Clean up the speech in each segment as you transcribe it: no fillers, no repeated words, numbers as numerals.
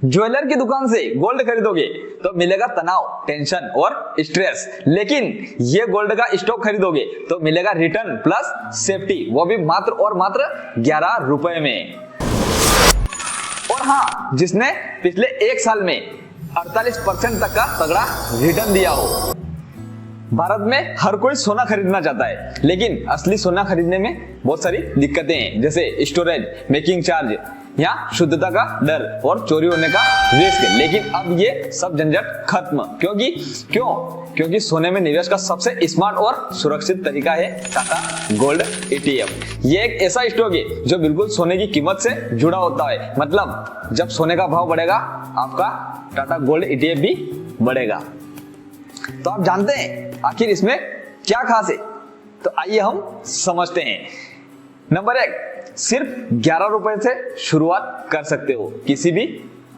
Jeweller की दुकान से गोल्ड खरीदोगे तो मिलेगा तनाव, टेंशन और स्ट्रेस, लेकिन ये गोल्ड का स्टॉक खरीदोगे तो मिलेगा रिटर्न प्लस सेफ्टी, वो भी मात्र और मात्र 11 रुपए में। और हाँ, जिसने पिछले 1 साल में 48% तक का तगड़ा रिटर्न दिया हो। भारत में हर कोई सोना खरीदना चाहता है, लेकिन असली सोना खरीदने में बहुत सारी दिक्कतें हैं, जैसे स्टोरेज, मेकिंग चार्ज या शुद्धता का डर और चोरी होने का रिस्क। लेकिन अब ये सब झंझट खत्म, क्योंकि सोने में निवेश का सबसे स्मार्ट और सुरक्षित तरीका है टाटा गोल्ड ETF। ये एक ऐसा स्टॉक है जो बिल्कुल सोने की कीमत से जुड़ा होता है, मतलब जब सोने का भाव बढ़ेगा आपका टाटा गोल्ड ETF भी बढ़ेगा। तो आप जानते हैं आखिर इसमें क्या खास है, तो आइए हम समझते हैं। नंबर 1, सिर्फ 11 रुपए से शुरुआत कर सकते हो। किसी भी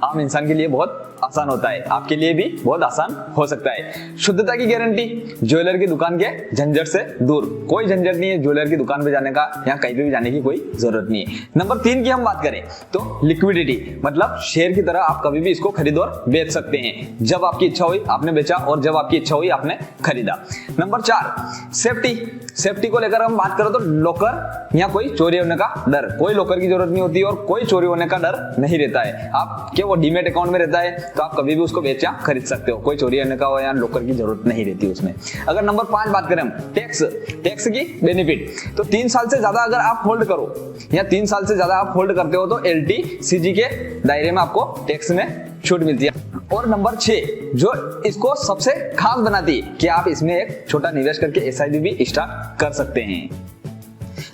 आम इंसान के लिए बहुत आसान होता है, आपके लिए भी बहुत आसान हो सकता है। शुद्धता की गारंटी, ज्वेलर की दुकान के झंझट से दूर, कोई झंझट नहीं है ज्वेलर की दुकान पे जाने का या कहीं पे भी जाने की कोई जरूरत नहीं है। नंबर 3 की हम बात करें तो लिक्विडिटी, मतलब शेयर की तरह आप कभी भी इसको खरीद और बेच सकते हैं। जब आपकी इच्छा हुई आपने बेचा और जब आपकी इच्छा हुई आपने खरीदा। नंबर 4, सेफ्टी को लेकर हम बात करें तो लॉकर या कोई चोरी होने का डर, कोई लॉकर की जरूरत नहीं होती और कोई चोरी होने का डर नहीं रहता है। आपके वो डीमेट अकाउंट में रहता है तो आप कभी भी उसको बेच या खरीद सकते हो, कोई चोरी होने का हो या लॉकर की जरूरत नहीं रहती उसमें। अगर नंबर 5 बात करें हम टैक्स की बेनिफिट, तो 3 साल से ज्यादा अगर आप होल्ड करो या 3 साल से ज्यादा आप होल्ड करते हो तो LTCG के दायरे में आपको टैक्स में छूट मिलती है। और नंबर 6 जो इसको सबसे खास बनाती है कि आप इसमें एक छोटा निवेश करके SIP भी स्टार्ट कर सकते हैं।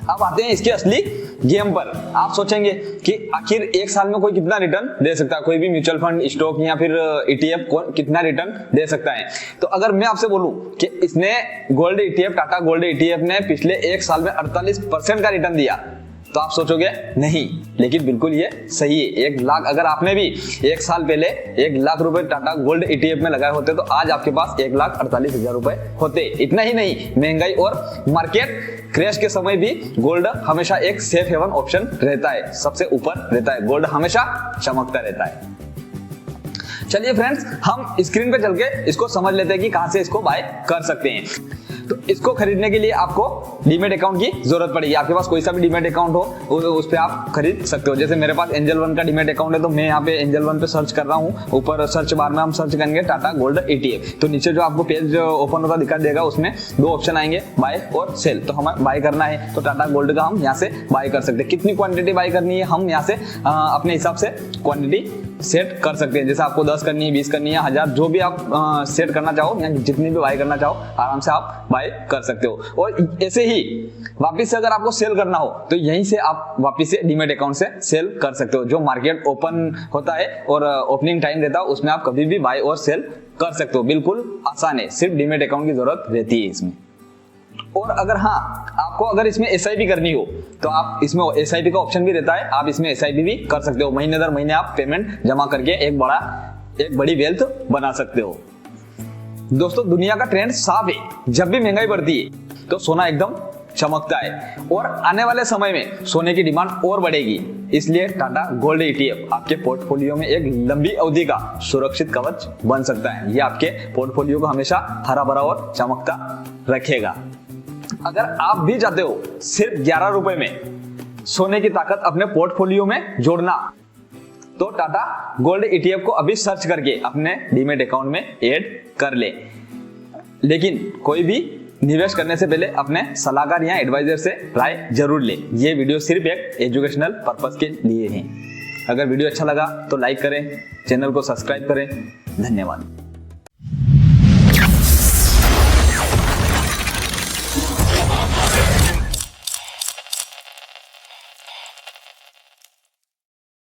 अब आते हैं इसके असली गेम पर। आप सोचेंगे कि आखिर 1 साल में कोई कितना रिटर्न दे सकता है, कोई भी म्यूचुअल फंड, स्टॉक या फिर ETF कितना रिटर्न दे सकता है। तो अगर मैं आपसे बोलूं कि इसने gold ETF, Tata gold ETF ने पिछले 1 साल में 48% का रिटर्न दिया, तो आप सोचोगे नहीं, लेकिन बिल्कुल ये सही है। 1 लाख अगर आपने भी 1 साल पहले 1 लाख रुपए टाटा गोल्ड ETF में लगाए होते तो आज आपके पास 1,48,000 रुपए होते। इतना ही नहीं, महंगाई और मार्केट क्रैश के समय भी गोल्ड हमेशा एक सेफ हेवन ऑप्शन रहता है, सबसे ऊपर रहता है, गोल्ड हमेशा चमकता रहता है। चलिए फ्रेंड्स, हम स्क्रीन पे चल के इसको समझ लेते हैं कि कहां से इसको बाय कर सकते हैं। तो इसको खरीदने के लिए आपको डीमेट अकाउंट की जरूरत पड़ेगी। आपके पास कोई सा भी डीमेट अकाउंट हो उस पे आप खरीद सकते हो। जैसे मेरे पास एंजल वन का डीमेट अकाउंट है तो मैं यहाँ पे एंजल वन पे सर्च कर रहा हूँ। ऊपर सर्च बार में हम सर्च करेंगे टाटा गोल्ड ETF, तो नीचे जो आपको पेज ओपन होता दिखा देगा उसमें 2 ऑप्शन आएंगे, बाय और सेल। तो हमें बाय करना है तो टाटा गोल्ड का हम यहाँ से बाय कर सकते हैं। कितनी क्वांटिटी बाय करनी है हम यहाँ से अपने हिसाब से क्वांटिटी सेट कर सकते हैं। जैसे आपको 10 करनी है, 20 करनी है, 1000, जो भी आप सेट करना चाहो या जितनी भी बाय करना चाहो आराम से आप बाय कर सकते हो। और ऐसे ही वापस से अगर आपको सेल करना हो तो यहीं से आप वापस से डीमेट अकाउंट से सेल कर सकते हो। जो मार्केट ओपन होता है और ओपनिंग टाइम रहता है उसमें आप कभी भी बाय और सेल कर सकते हो। बिल्कुल आसान है, सिर्फ डीमेट अकाउंट की जरूरत रहती है इसमें। और अगर आपको अगर इसमें SIP करनी हो तो आप इसमें SIP का ऑप्शन भी रहता है, आप इसमें SIP भी कर सकते हो। महीने दर महीने आप पेमेंट जमा करके एक बड़ी वेल्थ बना सकते हो। दोस्तों, दुनिया का ट्रेंड साफ है, जब भी महंगाई बढ़ती है तो सोना एकदम चमकता है और आने वाले समय में सोने की डिमांड और बढ़ेगी। इसलिए टाटा गोल्ड ETF आपके पोर्टफोलियो में एक लंबी अवधि का सुरक्षित कवच बन सकता है। ये आपके पोर्टफोलियो को हमेशा हरा भरा और चमकता रखेगा। अगर आप भी चाहते हो सिर्फ 11 रुपए में सोने की ताकत अपने पोर्टफोलियो में जोड़ना, तो टाटा गोल्ड ETF को अभी सर्च करके अपने डीमेट अकाउंट में ऐड कर ले। लेकिन कोई भी निवेश करने से पहले अपने सलाहकार या एडवाइजर से राय जरूर ले। ये वीडियो सिर्फ एक एजुकेशनल पर्पस के लिए है। अगर वीडियो अच्छा लगा तो लाइक करें, चैनल को सब्सक्राइब करें। धन्यवाद।